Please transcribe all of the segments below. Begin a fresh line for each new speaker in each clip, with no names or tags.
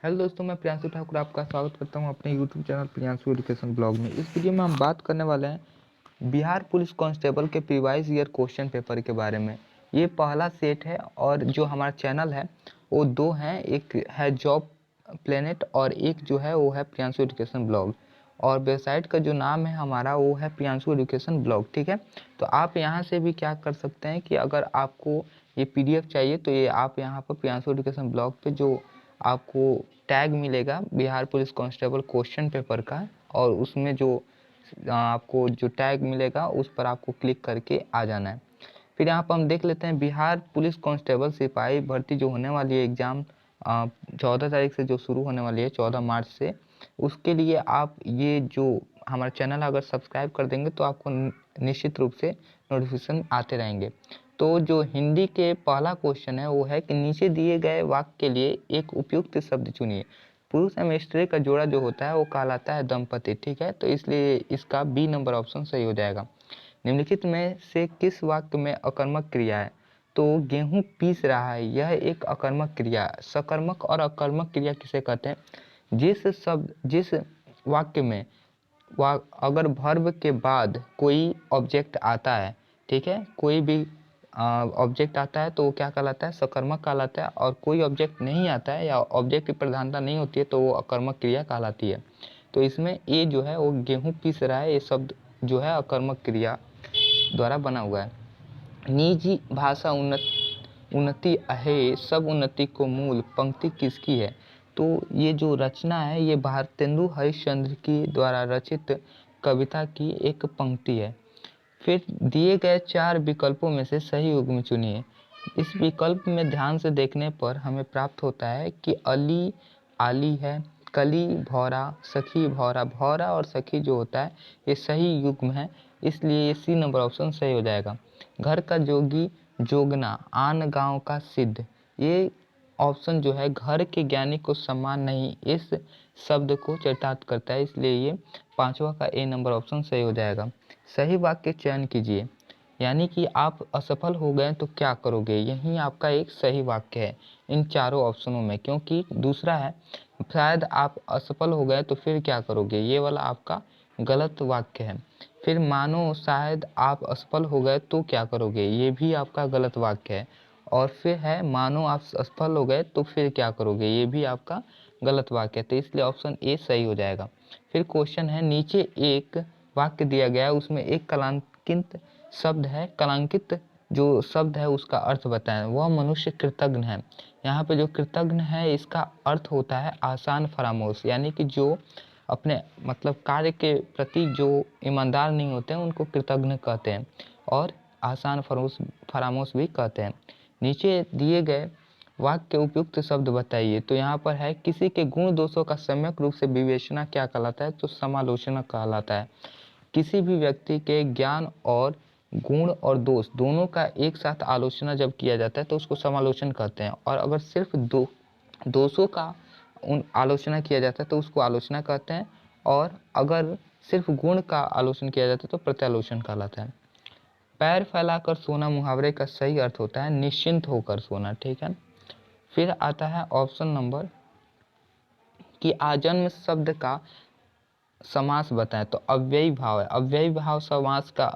Hello दोस्तों, मैं प्रियांशु ठाकुर आपका स्वागत करता हूं अपने YouTube channel Priyanshu education blog में। इस वीडियो में हम बात करने वाले हैं बिहार पुलिस कांस्टेबल के प्रीवाइज ईयर क्वेश्चन पेपर के बारे में। ये पहला सेट है और जो हमारा चैनल है वो दो हैं, एक है जॉब प्लेनेट और एक जो है वो है प्रियांशु एजुकेशन ब्लॉग। और वेबसाइट का जो नाम है हमारा वो है प्रियांशु एजुकेशन ब्लॉग। ठीक है, तो आप यहाँ से भी क्या कर सकते हैं कि अगर आपको ये PDF चाहिए तो ये आप यहाँ पर प्रियांशु एजुकेशन ब्लॉग पे जो आपको टैग मिलेगा Bihar police constable question paper का, और उसमें जो आपको जो टैग मिलेगा उस पर आपको क्लिक करके आ जाना है। फिर यहाँ पर हम देख लेते हैं बिहार पुलिस कांस्टेबल सिपाही भर्ती जो होने वाली है एग्ज़ाम 14 तारीख से जो शुरू होने वाली है 14 मार्च से, उसके लिए आप ये जो हमारा चैनल अगर सब्सक्राइब कर देंगे तो आपको निश्चित रूप से नोटिफिकेशन आते रहेंगे। तो जो हिंदी के पहला क्वेश्चन है वो है कि नीचे दिए गए वाक्य के लिए एक उपयुक्त शब्द चुनिए। पुरुष एवं स्त्री का जोड़ा जो होता है वो कहलाता है दंपति। ठीक है, तो इसलिए इसका बी नंबर ऑप्शन सही हो जाएगा। निम्नलिखित में से किस वाक्य में अकर्मक क्रिया है? तो गेहूं पीस रहा है, यह एक अकर्मक क्रिया। सकर्मक और अकर्मक क्रिया किसे कहते हैं? जिस वाक्य में अगर वर्ब के बाद कोई ऑब्जेक्ट आता है, ठीक है, कोई भी ऑब्जेक्ट आता है तो वो क्या कहलाता है? सकर्मक कहलाता है। और कोई ऑब्जेक्ट नहीं आता है या ऑब्जेक्ट की प्रधानता नहीं होती है तो वो अकर्मक क्रिया कहलाती है। तो इसमें ए जो है वो गेहूं पीस रहा है, ये शब्द जो है अकर्मक क्रिया द्वारा बना हुआ है। निजी भाषा उन्नति है, सब उन्नति को मूल पंक्ति किसकी है? तो ये जो रचना है ये भारतेंदु हरिश्चंद्र की द्वारा रचित कविता की एक पंक्ति है। फिर दिए गए 4 विकल्पों में से सही युग्म चुनिए। इस विकल्प में ध्यान से देखने पर हमें प्राप्त होता है कि अली आली है, कली भौरा, सखी भौरा। भौरा और सखी जो होता है ये सही युग्म है, इसलिए ये सी नंबर ऑप्शन सही हो जाएगा। घर का जोगी जोगना, आन गांव का सिद्ध, ये ऑप्शन जो है घर के ज्ञानी को सम्मान नहीं इस शब्द को चरितार्थ करता है, इसलिए ये पांचवा का ए नंबर ऑप्शन सही हो जाएगा। सही वाक्य चयन कीजिए, यानी कि आप असफल हो गए तो क्या करोगे, यही आपका एक सही वाक्य है इन चारों ऑप्शनों में। क्योंकि दूसरा है शायद आप असफल हो गए तो फिर क्या करोगे, ये वाला आपका गलत वाक्य है। फिर मानो शायद आप असफल हो गए तो क्या करोगे, ये भी आपका गलत वाक्य है। और फिर है मानो आप असफल हो गए तो फिर क्या करोगे, ये भी आपका गलत वाक्य है। तो इसलिए ऑप्शन ए सही हो जाएगा। फिर क्वेश्चन है, नीचे एक वाक्य दिया गया है उसमें एक कलांकित शब्द है, कलांकित जो शब्द है उसका अर्थ बताएं। वह मनुष्य कृतज्ञ है। यहाँ पे जो कृतज्ञ है इसका अर्थ होता है आसान फरामोश, यानी कि जो अपने मतलब कार्य के प्रति जो ईमानदार नहीं होते हैं उनको कृतज्ञ कहते हैं, और आसान फरामोश भी कहते हैं। नीचे दिए गए वाक्य के उपयुक्त शब्द बताइए। तो यहाँ पर है किसी के गुण दोषों का सम्यक रूप से विवेचना क्या कहलाता है? तो समालोचना कहलाता है। किसी भी व्यक्ति के ज्ञान और गुण और दोष दोनों का एक साथ आलोचना जब किया जाता है तो उसको समालोचन कहते हैं। और अगर सिर्फ दोषों का आलोचना किया जाता है तो उसको आलोचना कहते हैं, और अगर सिर्फ गुण का आलोचना किया जाता है तो प्रत्यालोचन कहलाता है। पैर फैलाकर सोना मुहावरे का सही अर्थ होता है निश्चिंत होकर सोना। ठीक है, फिर आता है ऑप्शन नंबर कि आजन्म शब्द का समास बताएं। तो अव्ययी भाव है। अव्ययी भाव समास का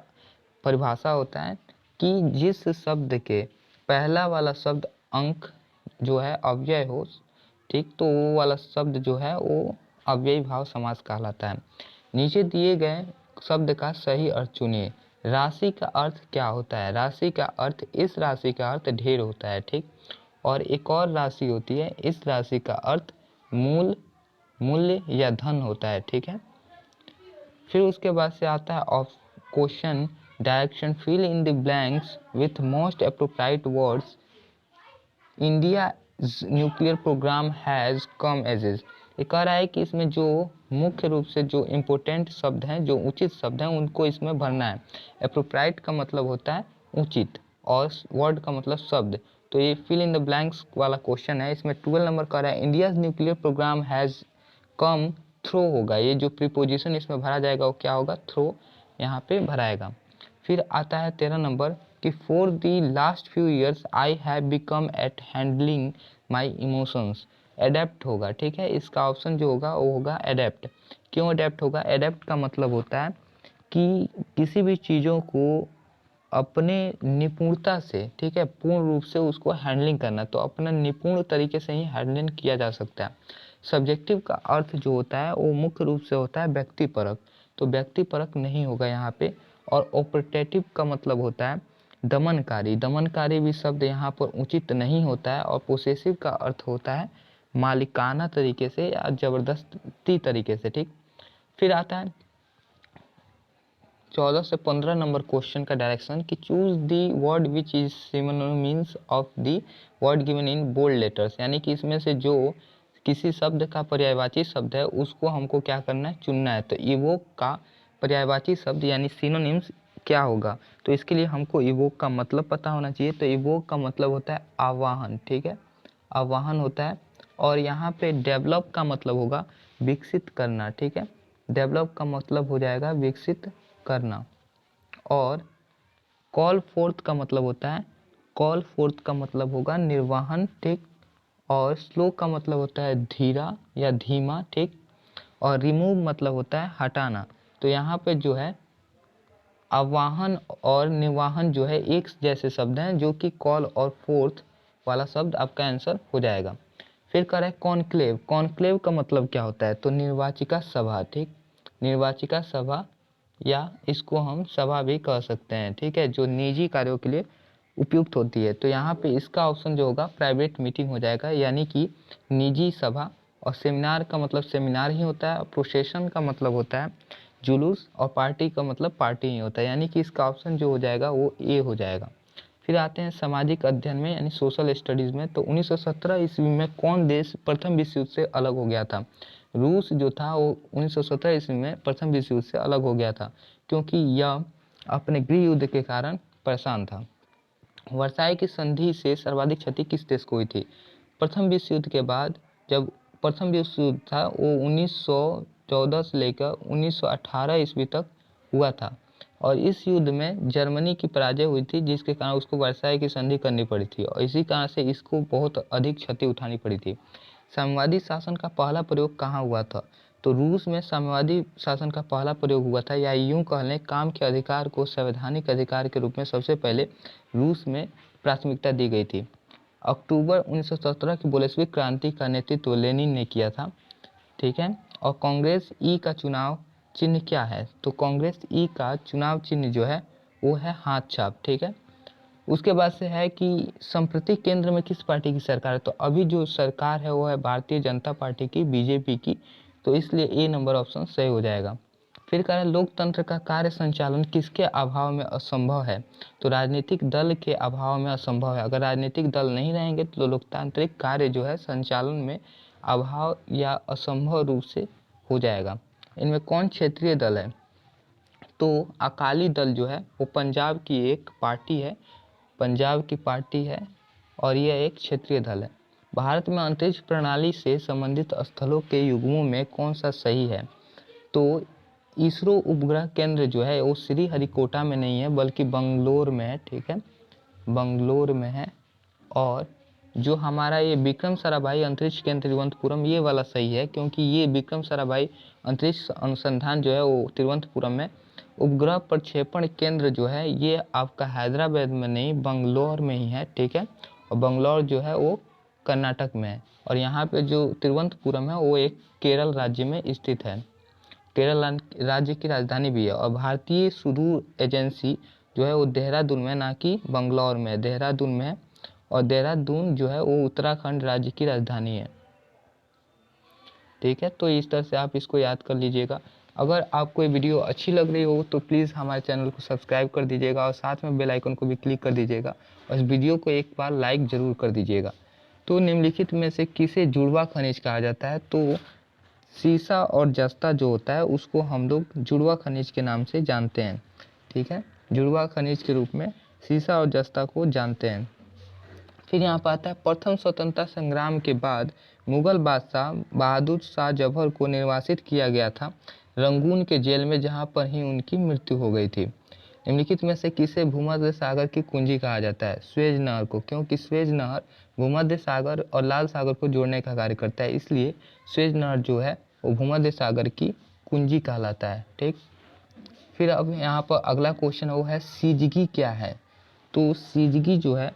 परिभाषा होता है कि जिस शब्द के पहला वाला शब्द अंक जो है अव्यय हो, ठीक, तो वो वाला शब्द जो है वो अव्ययी भाव समास कहलाता है। नीचे दिए गए शब्द का सही अर्थ चुनिए। राशि का अर्थ क्या होता है? राशि का अर्थ, इस राशि का अर्थ ढेर होता है, ठीक, और एक और राशि होती है, इस राशि का अर्थ मूल्य या धन होता है। ठीक है, फिर उसके बाद से आता है question direction, fill in the blanks with most appropriate words. India nuclear programme has come ages. ये कह रहा है कि इसमें जो मुख्य रूप से जो इम्पोर्टेंट शब्द हैं, जो उचित शब्द हैं, उनको इसमें भरना है। अप्रोप्रिएट का मतलब होता है उचित और वर्ड का मतलब शब्द। तो ये फिल इन द ब्लैंक्स वाला क्वेश्चन है, इसमें 12 नंबर कह रहा है India nuclear programme has come through होगा। ये जो प्रीपोजिशन इसमें भरा जाएगा वो क्या होगा? थ्रो यहाँ पे भराएगा। फिर आता है 13 नंबर कि for the last few years I have become at handling my emotions. Adept होगा। ठीक है, इसका ऑप्शन जो होगा वो होगा एडेप्ट। क्यों एडेप्ट होगा? एडेप्ट का मतलब होता है कि किसी भी चीज़ों को अपने निपुणता से, ठीक है, पूर्ण रूप से उसको हैंडलिंग करना, तो अपना निपुण तरीके से ही हैंडलिंग किया जा सकता है। सब्जेक्टिव का अर्थ जो होता है वो मुख्य रूप से होता है व्यक्तिपरक, तो व्यक्तिपरक नहीं होगा यहाँ पे। और ऑपरेटिव का मतलब होता है दमनकारी, दमनकारी भी शब्द यहाँ पर उचित नहीं होता है। और पोसेसिव का अर्थ होता है मालिकाना तरीके से या जबरदस्ती तरीके से। ठीक, फिर आता है 14 से 15 नंबर क्वेश्चन का डायरेक्शन कि choose the word which is synonyms of the word given in bold letters, यानी कि इसमें से जो किसी शब्द का पर्यायवाची शब्द है उसको हमको क्या करना है, चुनना है। तो इवोक का पर्यायवाची शब्द यानी सिनोनिम्स क्या होगा? तो इसके लिए हमको इवोक का मतलब पता होना चाहिए। तो इवोक का मतलब होता है आवाहन। ठीक है, आवाहन होता है। और यहाँ पे डेवलप का मतलब होगा विकसित करना। ठीक है, डेवलप का मतलब हो जाएगा विकसित करना। और कॉल फोर्थ का मतलब होता है, कॉल फोर्थ का मतलब होगा निर्वाहन। ठीक, और स्लो का मतलब होता है धीरा या धीमा। ठीक, और रिमूव मतलब होता है हटाना। तो यहाँ पे जो है आवाहन और निर्वाहन जो है एक जैसे शब्द हैं, जो कि कॉल और फोर्थ वाला शब्द आपका आंसर हो जाएगा। फिर कह रहा है कॉन्क्लेव, कॉन्क्लेव का मतलब क्या होता है? तो निर्वाचिका सभा। ठीक, निर्वाचिका सभा या इसको हम सभा भी कह सकते हैं। ठीक है, जो निजी कार्यों के लिए उपयुक्त होती है। तो यहाँ पे इसका ऑप्शन जो होगा प्राइवेट मीटिंग हो जाएगा, यानी कि निजी सभा। और सेमिनार का मतलब सेमिनार ही होता है। प्रोसेशन का मतलब होता है जुलूस। और पार्टी का मतलब पार्टी ही होता है, यानी कि इसका ऑप्शन जो हो जाएगा वो ए हो जाएगा। फिर आते हैं सामाजिक अध्ययन में यानी सोशल स्टडीज़ में। तो 1917 ईस्वी में कौन देश प्रथम विश्व युद्ध से अलग हो गया था? रूस जो था वो 1917 ईस्वी में प्रथम विश्व युद्ध से अलग हो गया था, क्योंकि यह अपने गृह युद्ध के कारण परेशान था। वर्साई की संधि से सर्वाधिक क्षति किस देश को हुई थी? प्रथम विश्व युद्ध के बाद जब प्रथम विश्व युद्ध था वो 1914 से लेकर 1918 ईस्वी तक हुआ था। और इस युद्ध में जर्मनी की पराजय हुई थी, जिसके कारण उसको वर्साई की संधि करनी पड़ी थी। और इसी कारण से इसको बहुत अधिक क्षति उठानी पड़ी थी। साम्यवादी शासन का पहला प्रयोग कहाँ हुआ था? तो रूस में साम्यवादी शासन का पहला प्रयोग हुआ था, या यूं कह लें काम के अधिकार को संवैधानिक अधिकार के रूप में सबसे पहले रूस में प्राथमिकता दी गई थी। अक्टूबर 1917 की बोल्शेविक क्रांति का नेतृत्व लेनिन ने किया था। ठीक है, और कांग्रेस ई का चुनाव चिन्ह क्या है? तो कांग्रेस ई का चुनाव चिन्ह जो है वो है हाथ छाप। ठीक है, उसके बाद से है कि संप्रति केंद्र में किस पार्टी की सरकार है? तो अभी जो सरकार है वो है भारतीय जनता पार्टी की, बीजेपी की। तो इसलिए ए नंबर ऑप्शन सही हो जाएगा। फिर कह रहे हैं लोकतंत्र का कार्य संचालन किसके अभाव में असंभव है? तो राजनीतिक दल के अभाव में असंभव है। अगर राजनीतिक दल नहीं रहेंगे तो लोकतांत्रिक कार्य जो है संचालन में अभाव या असंभव रूप से हो जाएगा। इनमें कौन क्षेत्रीय दल है? तो अकाली दल जो है वो पंजाब की एक पार्टी है, पंजाब की पार्टी है, और यह एक क्षेत्रीय दल है। भारत में अंतरिक्ष प्रणाली से संबंधित स्थलों के युग्मों में कौन सा सही है? तो इसरो उपग्रह केंद्र जो है वो श्रीहरिकोटा में नहीं है बल्कि बंगलोर में है। ठीक है, बंगलोर में है। और जो हमारा ये विक्रम साराभाई अंतरिक्ष केंद्र तिरुवनंतपुरम, ये वाला सही है, क्योंकि ये विक्रम साराभाई अंतरिक्ष अनुसंधान जो है वो तिरुवनंतपुरम में। उपग्रह प्रक्षेपण केंद्र जो है ये आपका हैदराबाद में नहीं बंगलोर में ही है। ठीक है, और बंगलोर जो है वो कर्नाटक में है। और यहाँ पे जो तिरुवनंतपुरम है वो एक केरल राज्य में स्थित है, केरल राज्य की राजधानी भी है। और भारतीय सुदूर एजेंसी जो है वो देहरादून में, ना कि बंगलौर में, देहरादून में है। और देहरादून जो है वो उत्तराखंड राज्य की राजधानी है। ठीक है, तो इस तरह से आप इसको याद कर लीजिएगा। अगर आपको ये वीडियो अच्छी लग रही हो तो प्लीज़ हमारे चैनल को सब्सक्राइब कर दीजिएगा और साथ में बेल आइकन को भी क्लिक कर दीजिएगा और इस वीडियो को एक बार लाइक ज़रूर कर दीजिएगा। तो निम्नलिखित में से किसे जुड़वा खनिज कहा जाता है? तो सीसा और जस्ता जो होता है उसको हम लोग जुड़वा खनिज के नाम से जानते हैं। ठीक है, जुड़वा खनिज के रूप में सीसा और जस्ता को जानते हैं। फिर यहाँ पर आता है प्रथम स्वतंत्रता संग्राम के बाद मुगल बादशाह बहादुर शाह जफर को निर्वासित किया गया था रंगून के जेल में, जहाँ पर ही उनकी मृत्यु हो गई थी। निम्नलिखित में से किसे भूमध्य सागर की कुंजी कहा जाता है? स्वेज नहर को, क्योंकि स्वेज नहर भूमध्य सागर और लाल सागर को जोड़ने का कार्य करता है, इसलिए स्वेज नहर जो है वो भूमध्य सागर की कुंजी कहलाता है। ठीक, फिर अब यहाँ पर अगला क्वेश्चन वो है सिजगी क्या है? तो सिजगी जो है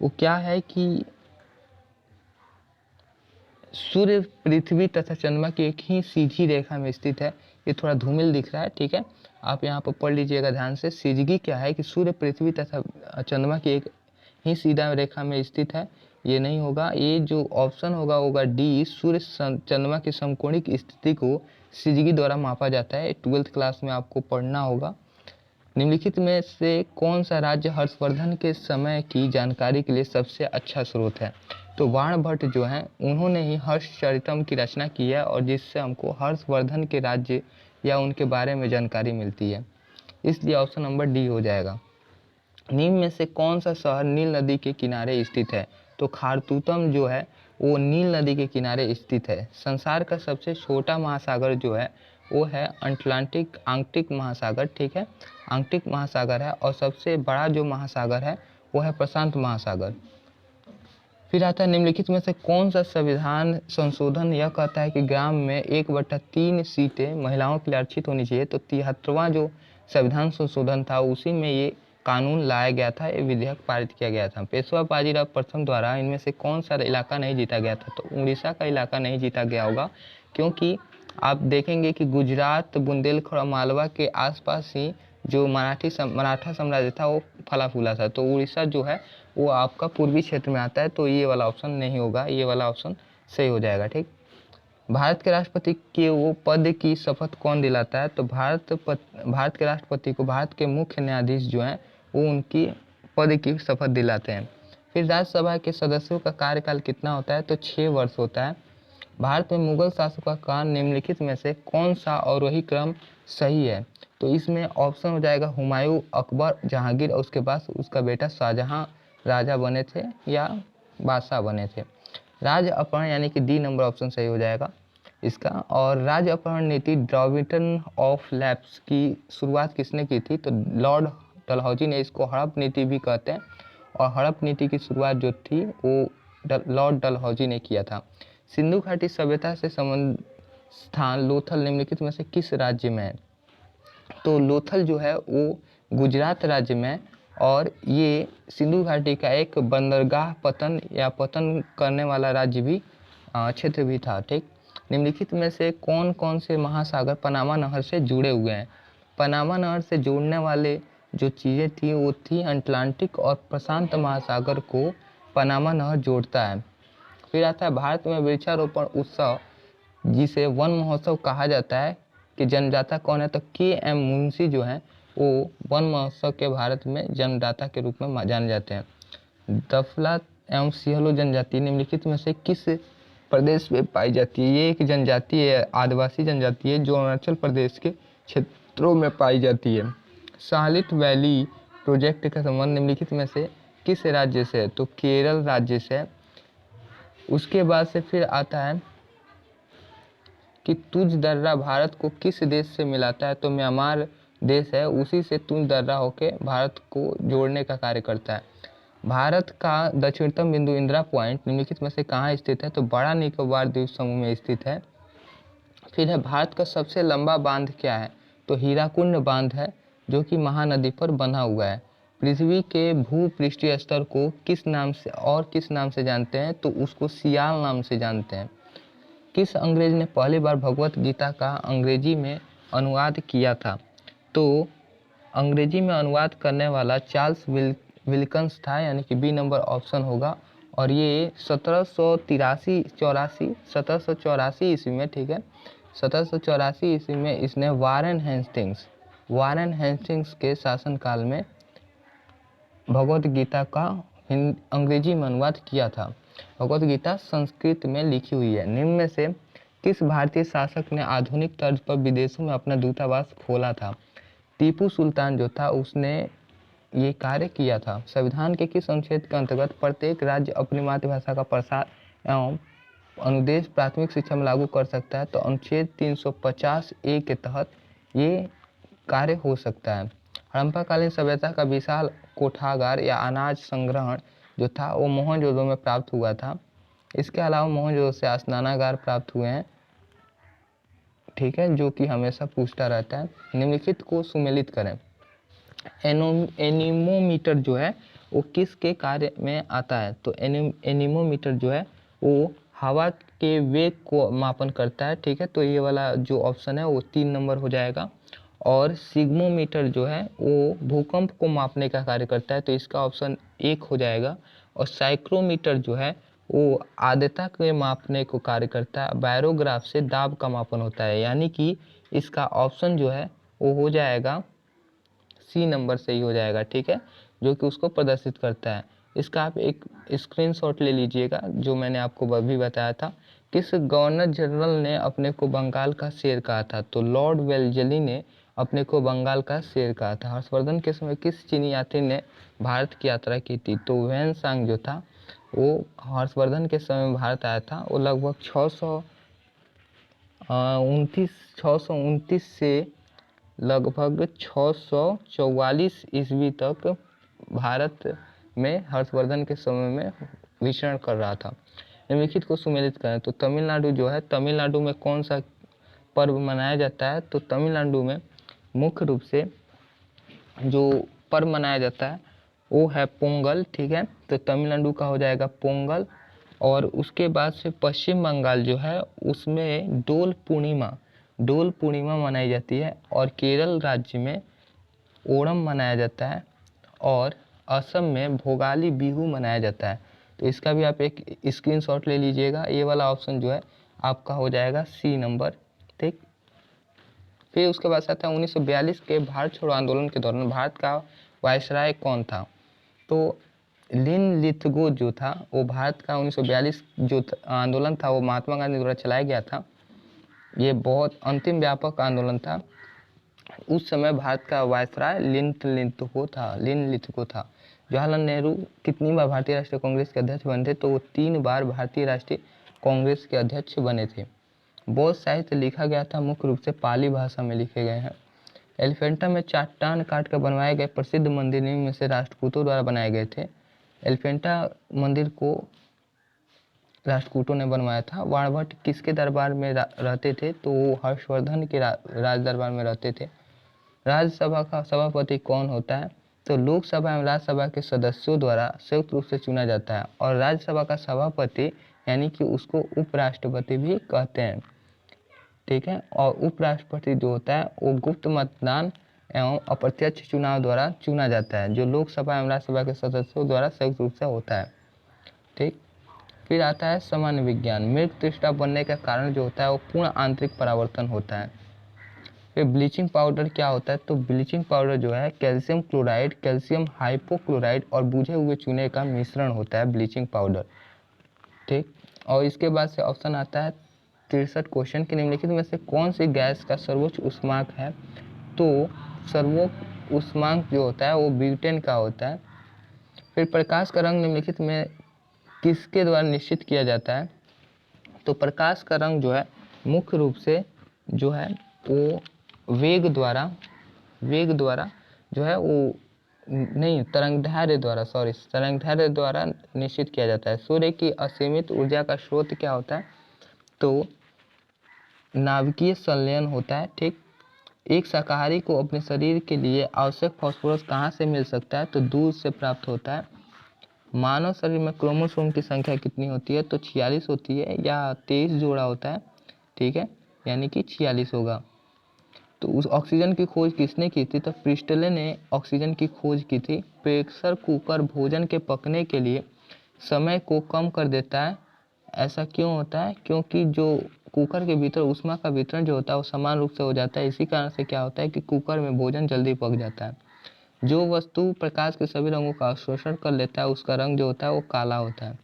वो क्या है कि सूर्य, पृथ्वी तथा चंद्रमा की एक ही सीधी रेखा में स्थित है। ये थोड़ा धूमिल दिख रहा है, ठीक है, आप यहाँ पर पढ़ लीजिएगा ध्यान से। सिजगी क्या है कि सूर्य, पृथ्वी तथा चंद्रमा की एक ही सीधा रेखा में स्थित है, ये नहीं होगा। ये जो ऑप्शन होगा डी, सूर्य चंद्रमा की समकोणिक स्थिति को सिजगी द्वारा मापा जाता है। 12th क्लास में आपको पढ़ना होगा। निम्नलिखित में से कौन सा राज्य हर्षवर्धन के समय की जानकारी के लिए सबसे अच्छा स्रोत है? तो बाणभट्ट जो हैं उन्होंने ही हर्षचरितम की रचना की है, और जिससे हमको हर्षवर्धन के राज्य या उनके बारे में जानकारी मिलती है, इसलिए ऑप्शन नंबर डी हो जाएगा। निम्न में से कौन सा शहर नील नदी के किनारे स्थित है? तो खारतूतम जो है वो नील नदी के किनारे स्थित है। संसार का सबसे छोटा महासागर जो है वो है आर्कटिक महासागर, ठीक है, आर्कटिक महासागर है। और सबसे बड़ा जो महासागर है वो है प्रशांत महासागर। फिर आता है निम्नलिखित में से कौन सा संविधान संशोधन यह कहता है कि ग्राम में 1/3 सीटें महिलाओं के लिए आरक्षित होनी चाहिए? तो 73वां जो संविधान संशोधन था उसी में ये कानून लाया गया था, ये विधेयक पारित किया गया था। पेशवा बाजीराव प्रथम द्वारा इनमें से कौन सा इलाका नहीं जीता गया था? तो उड़ीसा का इलाका नहीं जीता गया होगा, क्योंकि आप देखेंगे कि गुजरात, बुंदेलखंड और मालवा के आसपास ही जो मराठा साम्राज्य था वो फला फूला था। तो उड़ीसा जो है वो आपका पूर्वी क्षेत्र में आता है, तो ये वाला ऑप्शन नहीं होगा, ये वाला ऑप्शन सही हो जाएगा। ठीक, भारत के राष्ट्रपति के वो पद की शपथ कौन दिलाता है? तो भारत के राष्ट्रपति को भारत के मुख्य न्यायाधीश जो हैं वो उनकी पद की शपथ दिलाते हैं। फिर राज्यसभा के सदस्यों का कार्यकाल कितना होता है? तो 6 वर्ष होता है। भारत में मुगल शासकों का निम्नलिखित में से कौन सा और वही क्रम सही है? तो इसमें ऑप्शन हो जाएगा हुमायूं, अकबर, जहांगीर और उसके बाद उसका बेटा शाहजहां राजा बने थे या बादशाह बने थे। राज्य अपहरण यानी कि डी नंबर ऑप्शन सही हो जाएगा इसका। और राज्य अपहरण नीति ड्रॉविटन ऑफ लैप्स की शुरुआत किसने की थी? तो लॉर्ड डलहौजी ने, इसको हड़प नीति भी कहते हैं, और हड़प नीति की शुरुआत जो थी वो लॉर्ड डलहौजी ने किया था। सिंधु घाटी सभ्यता से संबंध स्थान लोथल निम्नलिखित में से किस राज्य में है? तो लोथल जो है वो गुजरात राज्य में, और ये सिंधु घाटी का एक बंदरगाह पतन करने वाला राज्य भी क्षेत्र भी था। ठीक, निम्नलिखित में से कौन कौन से महासागर पनामा नहर से जुड़े हुए हैं? पनामा नहर से जोड़ने वाले जो चीज़ें थी वो थी अटलांटिक और प्रशांत महासागर को पनामा नहर जोड़ता है। फिर आता है भारत में वृक्षारोपण उत्सव जिसे वन महोत्सव कहा जाता है कि जन्मदाता कौन है? तो के.एम. मुंशी जो हैं वो वन महोत्सव के भारत में जन्मदाता के रूप में जाने जाते हैं। दफला एवं सिहलो जनजाति निम्नलिखित में से किस प्रदेश में पाई जाती है? ये एक जनजाति है, आदिवासी जनजाति है, जो अरुणाचल प्रदेश के क्षेत्रों में पाई जाती है। सालिट वैली प्रोजेक्ट का संबंध निम्नलिखित में से किस राज्य से है? तो केरल राज्य से। उसके बाद से फिर आता है कि तुंज दर्रा भारत को किस देश से मिलाता है? तो म्यांमार देश है, उसी से तुंज दर्रा होके भारत को जोड़ने का कार्य करता है। भारत का दक्षिणतम बिंदु इंदिरा पॉइंट निम्नलिखित में से कहाँ स्थित है? तो बड़ा निकोबार द्वीप समूह में स्थित है। फिर है भारत का सबसे लंबा बांध क्या है? तो हीराकुंड बांध है, जो कि महानदी पर बना हुआ है। पृथ्वी के भूपृष्ठीय स्तर को किस नाम से जानते हैं? तो उसको सियाल नाम से जानते हैं। किस अंग्रेज ने पहली बार भगवत गीता का अंग्रेजी में अनुवाद किया था? तो अंग्रेजी में अनुवाद करने वाला चार्ल्स विल्किंस था, यानी कि बी नंबर ऑप्शन होगा। और ये 1784 ईस्वी में, ठीक है, 1784 ईस्वी में इसने वारेन हेस्टिंग्स के शासनकाल में भगवत गीता का अंग्रेजी में अनुवाद किया था। भगवत गीता संस्कृत में लिखी हुई है। निम्न में से किस भारतीय शासक ने आधुनिक तर्ज पर विदेशों में अपना दूतावास खोला था? टीपू सुल्तान जो था उसने ये कार्य किया था। संविधान के किस अनुच्छेद के अंतर्गत प्रत्येक राज्य अपनी मातृभाषा का प्रसार एवं अनुदेश प्राथमिक शिक्षा में लागू कर सकता है? तो अनुच्छेद 350 ए के तहत ये कार्य हो सकता है। हड़प्पाकालीन सभ्यता का विशाल कोठागार या अनाज संग्रहण जो था वो मोहनजोदड़ो में प्राप्त हुआ था। इसके अलावा मोहनजोदड़ो से स्नानागार प्राप्त हुए हैं, ठीक है, जो कि हमेशा पूछता रहता है। निम्नलिखित को सुमेलित करें। एनीमोमीटर जो है वो किसके कार्य में आता है? तो एनीमोमीटर जो है वो हवा के वेग को मापन करता है, ठीक है, तो ये वाला जो ऑप्शन है वो 3 नंबर हो जाएगा। और सिग्मोमीटर जो है वो भूकंप को मापने का कार्य करता है, तो इसका ऑप्शन 1 हो जाएगा। और साइक्रोमीटर जो है वो आर्द्रता के मापने को कार्य करता है। बायरोग्राफ से दाब का मापन होता है, यानी कि इसका ऑप्शन जो है वो हो जाएगा सी नंबर सही हो जाएगा, ठीक है, जो कि उसको प्रदर्शित करता है। इसका आप एक स्क्रीनशॉट ले लीजिएगा, जो मैंने आपको अभी बताया था। किस गवर्नर जनरल ने अपने को बंगाल का शेर कहा था? तो लॉर्ड वेल्लेस्ली ने अपने को बंगाल का शेर कहा था। हर्षवर्धन के समय किस चीनी यात्री ने भारत की यात्रा की थी? तो वैन सांग जो था वो हर्षवर्धन के समय में भारत आया था। वो लगभग 629 से लगभग 644 ईस्वी तक भारत में हर्षवर्धन के समय में विचरण कर रहा था। निम्नलिखित को सुमेलित करें। तो तमिलनाडु जो है, तमिलनाडु में कौन सा पर्व मनाया जाता है? तो तमिलनाडु में मुख्य रूप से जो पर्व मनाया जाता है वो है पोंगल, ठीक है, तो तमिलनाडु का हो जाएगा पोंगल। और उसके बाद से पश्चिम बंगाल जो है उसमें डोल पूर्णिमा मनाई जाती है। और केरल राज्य में ओणम मनाया जाता है। और असम में भोगाली बिहू मनाया जाता है। तो इसका भी आप एक स्क्रीनशॉट ले लीजिएगा। ये वाला ऑप्शन जो है आपका हो जाएगा सी नंबर, ठीक। फिर उसके बाद आता है 1942 के भारत छोड़ो आंदोलन के दौरान भारत का वायसराय कौन था? तो लिन लिथगो जो था वो भारत का 1942 जो आंदोलन था वो महात्मा गांधी द्वारा चलाया गया था। ये बहुत अंतिम व्यापक आंदोलन था। उस समय भारत का वायसराय लिन लिथगो था। जवाहरलाल नेहरू कितनी बार भारतीय राष्ट्रीय कांग्रेस के अध्यक्ष बने थे? तो वो 3 बार भारतीय राष्ट्रीय कांग्रेस के अध्यक्ष बने थे। बौद्ध साहित्य लिखा गया था मुख्य रूप से पाली भाषा में लिखे गए हैं। एलिफेंटा में चट्टान काट कर बनवाए गए प्रसिद्ध मंदिर में से राष्ट्रकूटों द्वारा बनाए गए थे। एलिफेंटा मंदिर को राष्ट्रकूटों ने बनवाया था। बाणभट्ट किसके दरबार में रहते थे? तो वो हर्षवर्धन के राज दरबार में रहते थे। राज्यसभा का सभापति कौन होता है? तो लोकसभा एवं राज्यसभा के सदस्यों द्वारा संयुक्त रूप से चुना जाता है। और राज्यसभा का सभापति यानी कि उसको उपराष्ट्रपति भी कहते हैं, ठीक है। और उपराष्ट्रपति जो होता है वो गुप्त मतदान एवं अप्रत्यक्ष चुनाव द्वारा चुना जाता है, जो लोकसभा एवं राज्यसभा के सदस्यों द्वारा संयुक्त रूप से होता है, ठीक। फिर आता है सामान्य विज्ञान। मृग तृष्णा बनने का कारण जो होता है वो पूर्ण आंतरिक परावर्तन होता है। फिर ब्लीचिंग पाउडर क्या होता है? तो ब्लीचिंग पाउडर जो है कैल्शियम क्लोराइड, कैल्शियम हाइपोक्लोराइड और बुझे हुए चूने का मिश्रण होता है ब्लीचिंग पाउडर, ठीक। और इसके बाद से ऑप्शन आता है 63 क्वेश्चन के निम्नलिखित में से कौन सी गैस का सर्वोच्च उष्मांक है? तो सर्वोच्च उष्मांक जो होता है वो ब्यूटेन का होता है। फिर प्रकाश का रंग निम्नलिखित में किसके द्वारा निश्चित किया जाता है? तो प्रकाश का रंग जो है मुख्य रूप से जो है वो वेग द्वारा जो है वो नहीं तरंगदैर्घ्य द्वारा निश्चित किया जाता है। सूर्य की असीमित ऊर्जा का स्रोत क्या होता है? तो नाभिकीय संलयन होता है, ठीक। एक शाकाहारी को अपने शरीर के लिए आवश्यक फास्फोरस कहाँ से मिल सकता है? तो दूध से प्राप्त होता है। मानव शरीर में क्रोमोसोम की संख्या कितनी होती है? तो 46 होती है, या 23 जोड़ा होता है, ठीक है, यानी कि 46 होगा। तो उस ऑक्सीजन की खोज किसने की थी? तो प्रिस्टले ने ऑक्सीजन की खोज की थी। प्रेशर कुकर भोजन के पकने के लिए समय को कम कर देता है। ऐसा क्यों होता है? क्योंकि जो कुकर के भीतर ऊष्मा का वितरण जो होता है वो समान रूप से हो जाता है। इसी कारण से क्या होता है कि कुकर में भोजन जल्दी पक जाता है। जो वस्तु प्रकाश के सभी रंगों का अवशोषण कर लेता है उसका रंग जो होता है वो काला होता है।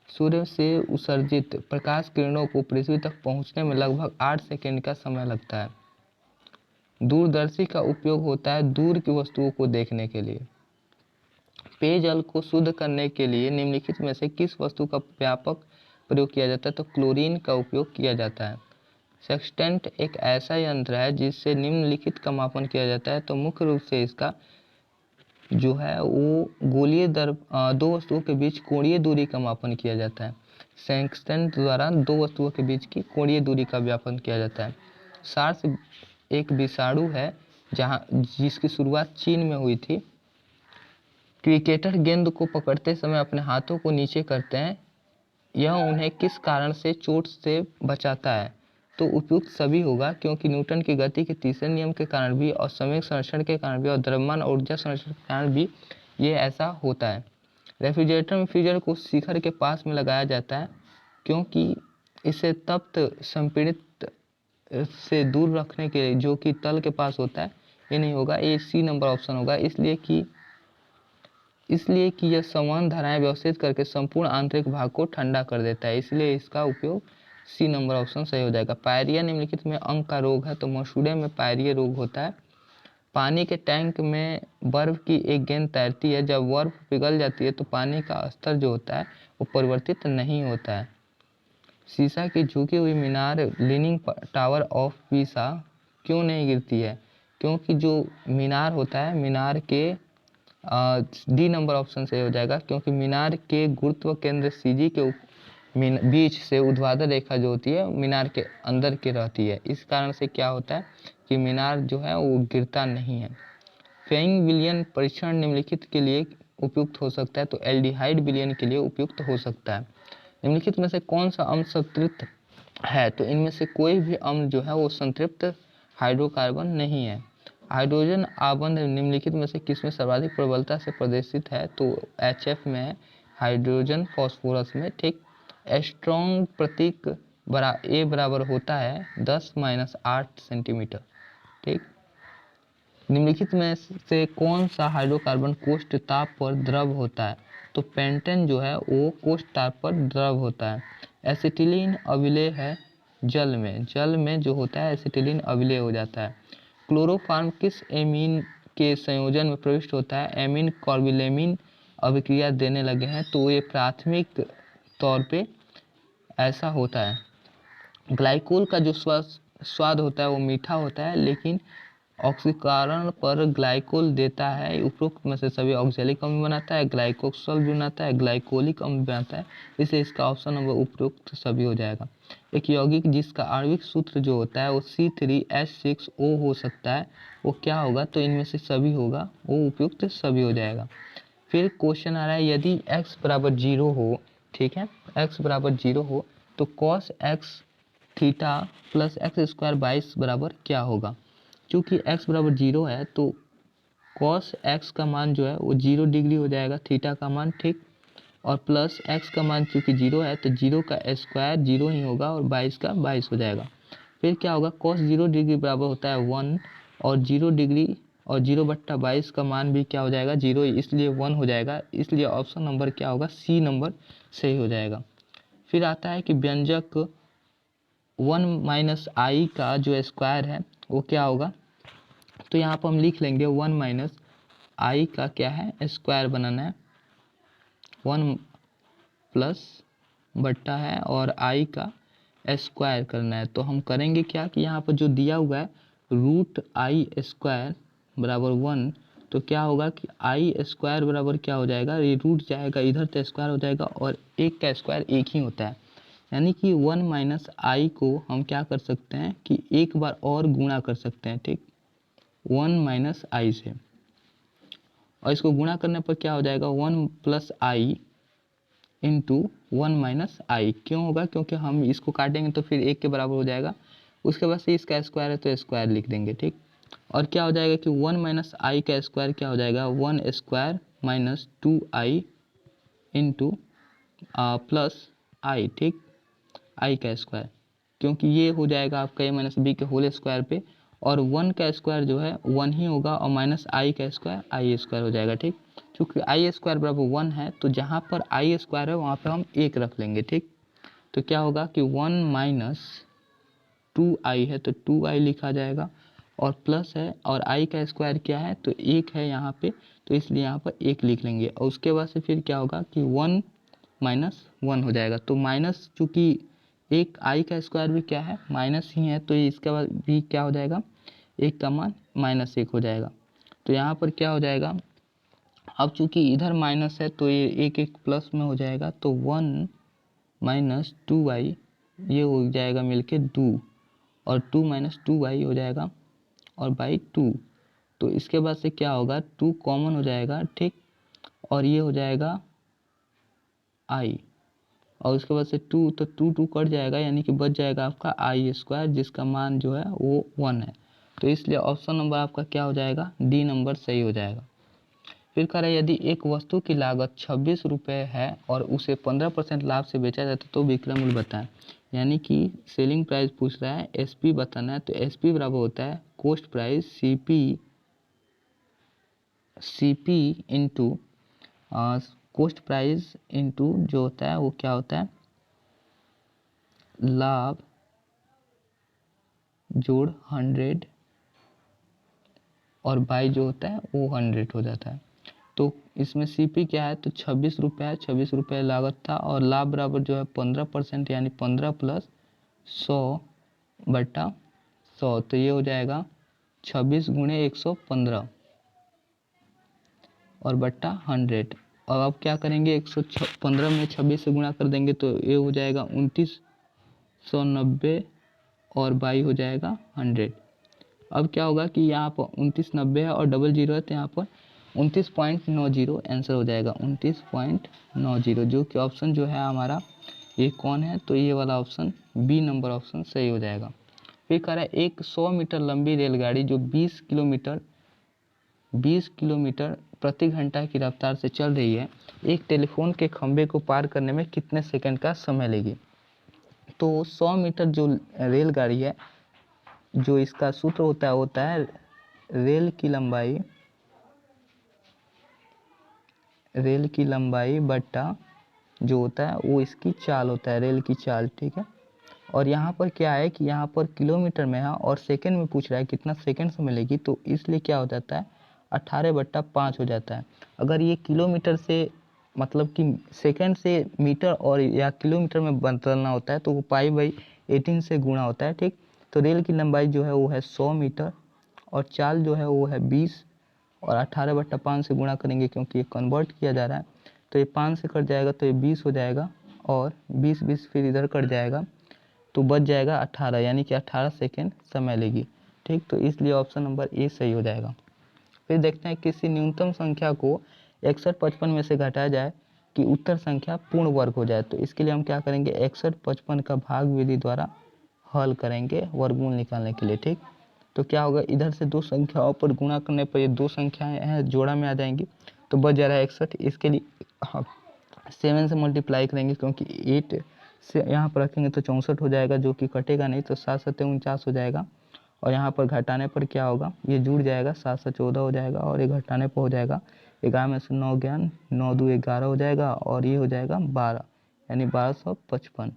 सूर्य से उत्सर्जित प्रकाश किरणों को पृथ्वी तक पहुंचने में लगभग 8 सेकंड का समय लगता है। दूरदर्शी का उपयोग होता है दूर की वस्तुओं को देखने के लिए। पेयजल को शुद्ध करने के लिए निम्नलिखित में से किस वस्तु का व्यापक प्रयोग किया जाता है? तो क्लोरीन का उपयोग किया जाता है। सेक्सटेंट एक ऐसा यंत्र है जिससे निम्नलिखित का मापन किया जाता है। तो मुख्य रूप से इसका जो है वो दो वस्तुओं के बीच कोणीय दूरी का मापन किया जाता है। सेक्सटेंट द्वारा दो वस्तुओं के बीच की कोणीय दूरी का व्यापन किया जाता है। सार्स एक विषाणु है जिसकी शुरुआत चीन में हुई थी। क्रिकेटर गेंद को पकड़ते समय अपने हाथों को नीचे करते हैं, यह उन्हें किस कारण से चोट से बचाता है? तो उपयुक्त सभी होगा, क्योंकि न्यूटन की गति के तीसरे नियम के कारण भी और समय संरक्षण के कारण भी और द्रव्यमान और ऊर्जा संरक्षण के कारण भी ये ऐसा होता है। रेफ्रिजरेटर में फ्रीजर को शिखर के पास में लगाया जाता है, क्योंकि इसे तप्त संपीड़ित से दूर रखने के लिए, जो कि तल के पास होता है। ये नहीं होगा, ये सी नंबर ऑप्शन होगा, इसलिए कि यह समान धाराएं व्यवस्थित करके संपूर्ण आंतरिक भाग को ठंडा कर देता है, इसलिए इसका उपयोग सी नंबर ऑप्शन सही हो जाएगा। पायरिया निम्नलिखित में अंग का रोग है, तो मसूड़े में पायरिया रोग होता है। पानी के टैंक में बर्फ की एक गेंद तैरती है, जब बर्फ पिघल जाती है तो पानी का स्तर जो होता है वो परिवर्तित नहीं होता है। सीसा की झुकी हुई मीनार लीनिंग टावर ऑफ पीसा क्यों नहीं गिरती है? क्योंकि जो मीनार होता है, मीनार के डी नंबर ऑप्शन से हो जाएगा, क्योंकि मीनार के गुरुत्व केंद्र सीजी के बीच से ऊर्ध्वाधर रेखा जो होती है मीनार के अंदर की रहती है। इस कारण से क्या होता है कि मीनार जो है वो गिरता नहीं है। फेइंग विलयन परीक्षण निम्नलिखित के लिए उपयुक्त हो सकता है, तो एल्डिहाइड विलयन के लिए उपयुक्त हो सकता है। निम्नलिखित में से कौन सा अम्ल संतृप्त है? तो इनमें से कोई भी अम्ल जो है वो संतृप्त हाइड्रोकार्बन नहीं है। हाइड्रोजन आबंध निम्नलिखित में से किसमें सर्वाधिक प्रबलता से प्रदर्शित है? तो HF में है, हाइड्रोजन फॉस्फोरस में। ठीक, स्ट्रॉन्ग प्रतीक A बराबर होता है 10-8 सेंटीमीटर। ठीक, निम्नलिखित में से कौन सा हाइड्रोकार्बन कोष्ठ ताप पर द्रव होता है? तो पेंटेन जो है वो कोष्ठ ताप पर द्रव होता है। एसिटिलीन अविलेय है जल में जो होता है एसिटिलीन अविलेय हो जाता है। क्लोरोफॉर्म किस एमीन के संयोजन में प्रविष्ट होता है? एमीन कार्बिलेमीन अभिक्रिया देने लगे हैं, तो ये प्राथमिक तौर पे ऐसा होता है। ग्लाइकोल का जो स्वाद होता है वो मीठा होता है, लेकिन ऑक्सीकरण पर ग्लाइकोल देता है। उपरोक्त में से सभी ऑक्जेलिक अम्ल बनाता है, ग्लाइकोक्सल भी बनाता है, ग्लाइकोलिक अम्ल बनाता है, इसलिए इसका ऑप्शन नंबर उपरोक्त सभी हो जाएगा। एक यौगिक जिसका आणविक सूत्र जो होता है वो C3H6O हो सकता है, वो क्या होगा? तो इनमें से सभी होगा, वो उपयुक्त सभी हो जाएगा। फिर क्वेश्चन आ रहा है, यदि x बराबर 0 हो, ठीक है, x बराबर 0 हो तो cos x theta plus x square 22 बराबर क्या होगा? क्योंकि x बराबर 0 है तो cos x का मान जो है वो 0 डिग्री हो जाएगा, थीटा का मान। ठीक, और प्लस x का मान चूंकि 0 है तो 0 का स्क्वायर 0 ही होगा और 22 का 22 हो जाएगा। फिर क्या होगा? cos 0 डिग्री बराबर होता है 1 और 0 डिग्री और 0/22 का मान भी क्या हो जाएगा? 0, इसलिए 1 हो जाएगा, इसलिए ऑप्शन नंबर क्या होगा? सी नंबर सही हो जाएगा। फिर आता है कि व्यंजक 1 - i का जो स्क्वायर है वो क्या होगा? तो यहाँ पर हम लिख लेंगे 1 - i का क्या है? स्क्वायर बनाना है, 1 प्लस बट्टा है और i का स्क्वायर करना है। तो हम करेंगे क्या कि यहाँ पर जो दिया हुआ है √i² बराबर 1, तो क्या होगा कि i स्क्वायर बराबर क्या हो जाएगा? ये रूट जाएगा इधर तो स्क्वायर हो जाएगा, और एक का स्क्वायर एक ही होता है, यानी कि 1 - i को हम क्या कर सकते हैं कि एक बार और गुणा कर सकते हैं। ठीक, 1 - i से, और इसको गुणा करने पर क्या हो जाएगा? 1 + i इंटू 1 - i। क्यों होगा? क्योंकि हम इसको काटेंगे तो फिर एक के बराबर हो जाएगा, उसके बाद से इसका स्क्वायर है तो स्क्वायर लिख देंगे। ठीक, और क्या हो जाएगा कि 1 - i का स्क्वायर क्या हो जाएगा? 1² - 2i इंटू प्लस i। ठीक, i का स्क्वायर, क्योंकि ये हो जाएगा आपका a - b के होल स्क्वायर पे, और 1 का स्क्वायर जो है 1 ही होगा और माइनस i का स्क्वायर i² हो जाएगा। ठीक, क्योंकि i² बराबर 1 है तो जहाँ पर i² है वहाँ पर हम 1 रख लेंगे। ठीक, तो क्या होगा कि 1 - 2i है तो 2i लिखा जाएगा, और प्लस है और i का स्क्वायर क्या है? तो 1 है यहाँ पे, तो इसलिए यहाँ पर 1 लिख लेंगे, और उसके बाद से फिर क्या होगा कि 1 - 1 हो जाएगा। तो माइनस चूँकि एक आई का स्क्वायर भी क्या है, माइनस ही है, तो ये इसके बाद भी क्या हो जाएगा, एक का मान -1 हो जाएगा। तो यहाँ पर क्या हो जाएगा, अब चूंकि इधर माइनस है तो ये एक एक प्लस में हो जाएगा, तो 1 माइनस 2y ये हो जाएगा मिलके 2, और 2 माइनस 2y हो जाएगा और बाई 2। तो इसके बाद से क्या होगा, 2 कॉमन हो जाएगा, ठीक, और ये हो जाएगा i, और उसके बाद से 2, तो 2 कट जाएगा, यानी कि बच जाएगा आपका आई स्क्वायर, जिसका मान जो है वो 1 है। तो इसलिए ऑप्शन नंबर आपका क्या हो जाएगा, डी नंबर सही हो जाएगा। फिर कह रहा है यदि एक वस्तु की लागत 26 रुपये है और उसे 15% लाभ से बेचा जाता है तो विक्रय मूल्य बताएं। यानी कि सेलिंग प्राइस पूछ रहा है, एसपी बताना है, तो एसपी बराबर होता है cost price CP into cost price into जो होता है वो क्या होता है, लाभ जोड़ 100 और बाई जो होता है वो 100 हो जाता है। तो इसमें सीपी क्या है, तो 26 रुपये है, 26 रुपये लागत था, और लाभ बराबर जो है 15%, यानी 15 प्लस 100/100, तो ये हो जाएगा 26 गुणे 115 और बट्टा 100। और अब क्या करेंगे, 115 में 26 से गुणा कर देंगे तो ये हो जाएगा 2990 और बाई हो जाएगा 100। अब क्या होगा कि यहाँ पर 2990 है और डबल जीरो है, तो यहाँ पर 29.90 आंसर हो जाएगा, 29.90, जो कि ऑप्शन जो है हमारा ये कौन है, तो ये वाला ऑप्शन बी नंबर ऑप्शन सही हो जाएगा। फिर कह रहा है एक 100 मीटर लंबी रेलगाड़ी जो 20 किलोमीटर प्रति घंटा की रफ्तार से चल रही है, एक टेलीफोन के खंभे को पार करने में कितने सेकंड का समय लेगी। तो 100 मीटर जो रेलगाड़ी है, जो इसका सूत्र होता है रेल की लंबाई बट्टा जो होता है वो इसकी चाल होता है, रेल की चाल, ठीक है। और यहाँ पर क्या है कि यहाँ पर किलोमीटर में है और सेकंड में पूछ रहा है कितना सेकंड से मिलेगी, तो इसलिए क्या हो जाता है 18/5 हो जाता है। अगर ये किलोमीटर से मतलब कि सेकंड से मीटर और या किलोमीटर में बदलना होता है तो वो पाई/18 से गुणा होता है, ठीक। तो रेल की लंबाई जो है वो है 100 मीटर और चाल जो है वो है 20, और 18/5 से गुणा करेंगे क्योंकि ये कन्वर्ट किया जा रहा है, तो ये 5 से कट जाएगा तो ये 20 हो जाएगा, और 20 फिर इधर कट जाएगा तो बच जाएगा 18, यानी कि 18 सेकेंड समय लेगी, ठीक। तो इसलिए ऑप्शन नंबर ए सही हो जाएगा। फिर देखते हैं किसी न्यूनतम संख्या को 6155 में से घटाया जाए कि उत्तर संख्या पूर्ण वर्ग हो जाए, तो इसके लिए हम क्या करेंगे, 6155 का भाग विधि द्वारा हल करेंगे वर्गमूल निकालने के लिए, ठीक। तो क्या होगा, इधर से दो संख्याओं पर गुणा करने पर ये दो संख्याएं हैं जोड़ा में आ जाएंगी, तो बच जा रहा है 61। इसके लिए 7 से मल्टीप्लाई करेंगे क्योंकि 8 से यहाँ पर रखेंगे तो 64 हो जाएगा, जो कि कटेगा नहीं, तो 7×7 = 49 हो जाएगा। और यहाँ पर घटाने पर क्या होगा, ये जुड़ जाएगा, 7×7 = 14 हो जाएगा, और ये घटाने पर हो जाएगा 11 में से 9 गया, 9×2 = 11 हो जाएगा, और ये हो जाएगा 12, यानी 1255।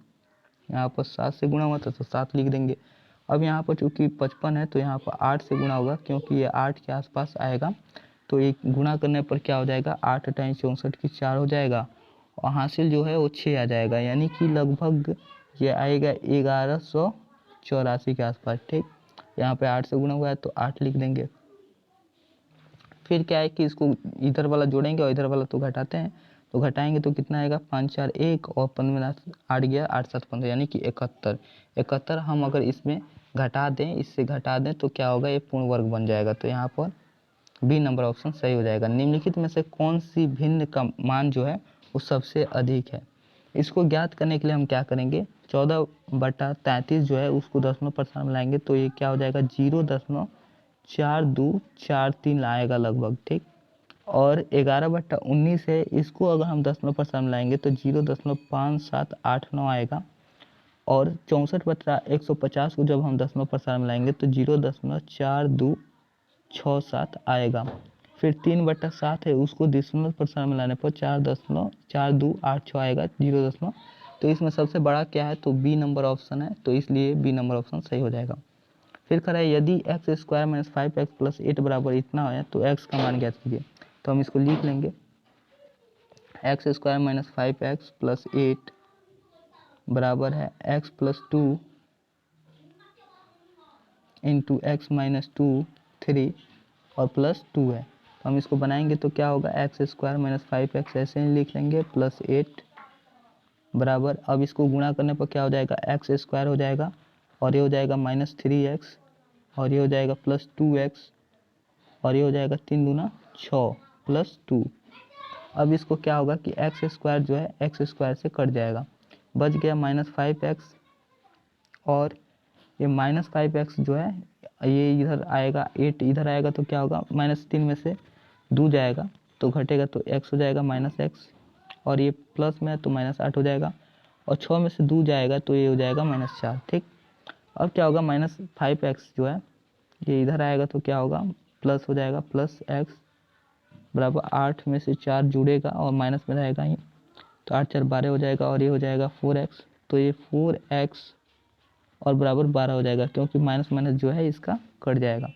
यहाँ पर 7 से गुणा हुआ था तो 7 लिख देंगे। अब यहाँ पर चूँकि 55 है तो यहाँ पर 8 से गुणा होगा क्योंकि ये 8 के आसपास आएगा, तो एक गुणा करने पर क्या हो जाएगा, 8 × 64 की 4 हो जाएगा, और हासिल जो है वो 6 आ जाएगा, यानी कि लगभग ये आएगा 1184 के आसपास, ठीक। यहाँ पे 8 से गुणा हुआ है तो 8 लिख देंगे। फिर क्या है कि इसको इधर वाला जोड़ेंगे और इधर वाला तो घटाते हैं, तो घटाएंगे तो कितना आएगा, 5 4 1 और 15 8 गया, 8 7 15, यानी कि 71। हम अगर इसमें घटा दें, इससे घटा दें तो क्या होगा, ये पूर्ण वर्ग बन जाएगा, तो यहाँ पर बी नंबर ऑप्शन सही हो जाएगा। निम्नलिखित में से कौन सी भिन्न का मान जो है वो सबसे अधिक है। इसको ज्ञात करने के लिए हम क्या करेंगे, 14/33 जो है उसको दशमलव प्रस्थान में लाएंगे तो ये क्या हो जाएगा, 0.4243 आएगा लगभग, ठीक। और 11/19 है, इसको अगर हम दशमलव प्रस्थान में लाएंगे तो 0.5789 आएगा, और 64/150 को जब हम दशमलव प्रस्थान में लाएंगे तो 0.4267 आएगा। फिर 3/7 है, उसको दशमलव प्रस्थान में लाने पर 4.4286 आएगा, 0 तो इसमें सबसे बड़ा क्या है, तो बी नंबर ऑप्शन है, तो इसलिए बी नंबर ऑप्शन सही हो जाएगा। फिर कह रहा है यदि x² - 5x + 8 बराबर इतना है तो x का मान ज्ञात कीजिए। तो हम इसको लिख लेंगे, x² - 5x + 8 बराबर है x plus 2 into x minus 2 3 और प्लस 2 है। तो हम इसको बनाएंगे तो क्या होगा, एक्स स्क्वायर माइनस 5x ऐसे ही लिख लेंगे प्लस 8 बराबर, अब इसको गुणा करने पर क्या हो जाएगा, एक्स स्क्वायर हो जाएगा और ये हो जाएगा माइनस 3x और ये हो जाएगा प्लस 2x और ये हो जाएगा 3 दूना 6 प्लस 2। अब इसको क्या होगा कि एक्स स्क्वायर जो है एक्स स्क्वायर से कट जाएगा, बच गया माइनस 5x और ये माइनस 5x जो है ये इधर आएगा, 8 इधर आएगा तो क्या होगा, माइनस 3 में से 2 जाएगा तो घटेगा तो x हो जाएगा माइनस x और ये प्लस में है तो माइनस 8 हो जाएगा और 6 में से 2 जाएगा तो ये हो जाएगा माइनस 4। ठीक, अब क्या होगा, माइनस 5x जो है ये इधर आएगा तो क्या होगा, प्लस हो जाएगा प्लस x बराबर 8 में से 4 जुड़ेगा और माइनस में रहेगा ही तो 8 4 12 हो जाएगा और ये हो जाएगा 4x तो ये 4x और बराबर 12 हो जाएगा क्योंकि माइनस माइनस जो है इसका कट जाएगा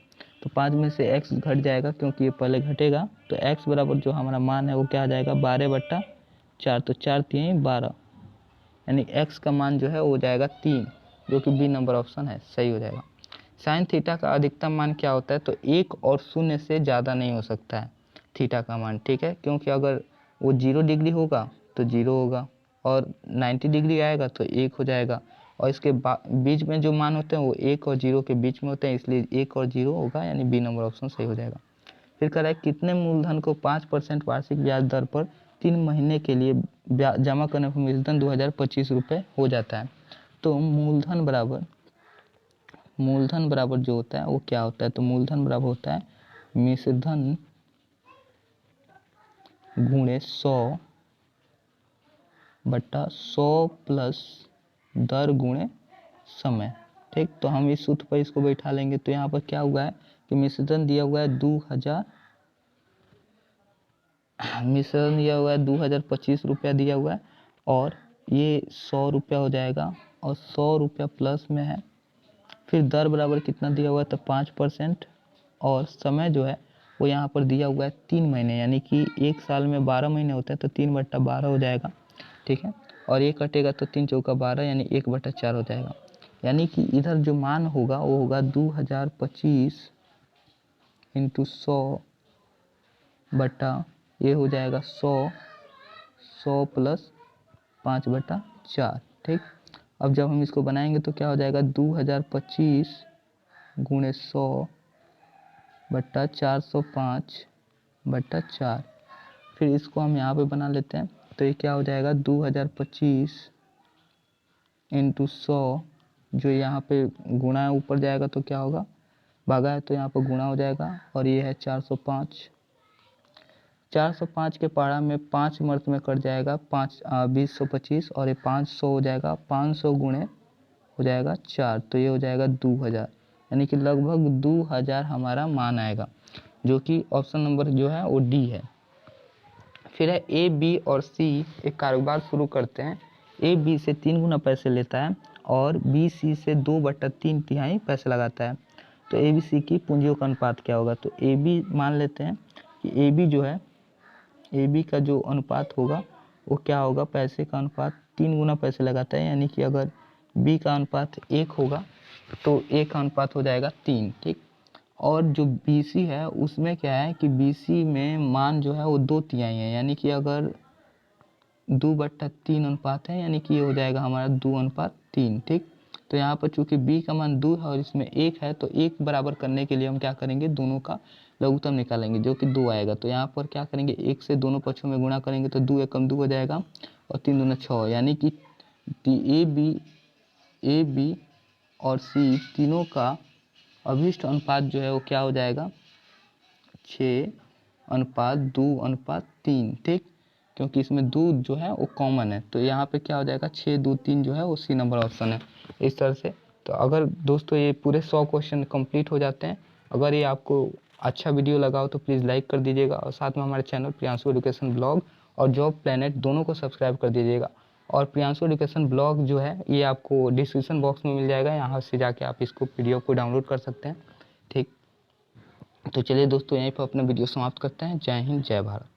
तो 5 में से x घट जाएगा क्योंकि ये पहले घटेगा तो x बराबर जो हमारा मान है वो क्या आ जाएगा 12/4 तो 4 3 12 यानी x का मान जो है वो हो जाएगा 3 जो कि बी नंबर ऑप्शन है सही हो जाएगा। साइन थीटा का अधिकतम मान क्या होता है, तो 1 और 0 से ज़्यादा नहीं हो सकता है थीटा का मान, ठीक है, क्योंकि अगर वो 0 डिग्री होगा तो 0 होगा और 90 डिग्री आएगा तो 1 हो जाएगा और इसके बीच में जो मान होते हैं वो 1 और 0 के बीच में होते हैं, इसलिए 1 और 0 होगा यानी बी नंबर ऑप्शन सही हो जाएगा। फिर कह रहा है कितने मूलधन को 5% वार्षिक ब्याज दर पर 3 महीने के लिए जमा करने पर मूलधन 2025 रुपये हो जाता है। तो मूलधन बराबर जो होता है वो क्या होता है, तो मूलधन बराबर होता है मिश्रधन गुणे 100/100 प्लस दर गुणे समय। ठीक, तो हम इस सूत्र पर इसको बैठा लेंगे तो यहाँ पर क्या हुआ है कि मिश्रधन दिया हुआ है 2025 रुपया दिया हुआ है और ये 100 रुपया हो जाएगा और 100 रुपया प्लस में है, फिर दर बराबर कितना दिया हुआ है तो 5% और समय जो है वो यहाँ पर दिया हुआ है 3 महीने, यानी कि एक साल में 12 महीने होते हैं तो 3/12 हो जाएगा। ठीक है, और ये कटेगा तो 3 चौका 12 यानी 1/4 हो जाएगा, यानी कि इधर जो मान होगा वो होगा 2025 इंटू 100 बटा ये हो जाएगा 100 प्लस 5/4। ठीक, अब जब हम इसको बनाएंगे तो क्या हो जाएगा 2025 गुणे 100/405/4। फिर इसको हम यहाँ पे बना लेते हैं तो ये क्या हो जाएगा 2025 इंटू 100 जो यहाँ पे गुणा है ऊपर जाएगा तो क्या होगा, भागा है तो यहाँ पर गुणा हो जाएगा और ये है 405 के पहाड़ा में 5 मर्त में कट जाएगा 2025 और ये 500 हो जाएगा, 500 गुणे हो जाएगा 4 तो ये हो जाएगा 2000, यानी कि लगभग 2000 हमारा मान आएगा, जो कि ऑप्शन नंबर जो है वो डी है। फिर है ए बी और सी एक कारोबार शुरू करते हैं, ए बी से 3 गुना पैसे लेता है और बी सी से 2/3 पैसे लगाता है, तो ए बी सी की पूंजियों का अनुपात क्या होगा, तो ए बी मान लेते हैं कि ए बी जो है ए बी का जो अनुपात होगा वो क्या होगा, पैसे का अनुपात 3 गुना पैसे लगाता है, यानी कि अगर बी का अनुपात 1 होगा तो ए का अनुपात हो जाएगा 3। ठीक, और जो बी सी है उसमें क्या है कि बी सी में मान जो है वो 2/3 है, यानी कि अगर 2/3 अनुपात है यानी कि ये हो जाएगा हमारा 2/3। ठीक, तो यहाँ पर चूंकि b का मान 2 है और इसमें 1 है तो 1 बराबर करने के लिए हम क्या करेंगे, दोनों का लघुत्तम निकालेंगे जो कि 2 आएगा, तो यहाँ पर क्या करेंगे 1 से दोनों पक्षों में गुणा करेंगे तो 2 एकम 2 हो जाएगा और 3 दूना 6, यानी कि ए बी और सी तीनों का अभिष्ट अनुपात जो है वो क्या हो जाएगा 6:2:3। ठीक, क्योंकि इसमें 2 जो है वो कॉमन है तो यहाँ पे क्या हो जाएगा 6:2:3 जो है वो सी नंबर ऑप्शन है इस तरह से। तो अगर दोस्तों ये पूरे 100 क्वेश्चन कंप्लीट हो जाते हैं, अगर ये आपको अच्छा वीडियो लगा हो तो प्लीज़ लाइक कर दीजिएगा और साथ में हमारे चैनल प्रियांशु एजुकेशन ब्लॉग और जॉब प्लेनेट दोनों को सब्सक्राइब कर दीजिएगा। और प्रियांशु एजुकेशन ब्लॉग जो है ये आपको डिस्क्रिप्शन बॉक्स में मिल जाएगा, यहाँ से जाके आप इसको पीडीएफ को डाउनलोड कर सकते हैं। ठीक, तो चलिए दोस्तों यहीं पर अपना वीडियो समाप्त करते हैं। जय हिंद, जय भारत।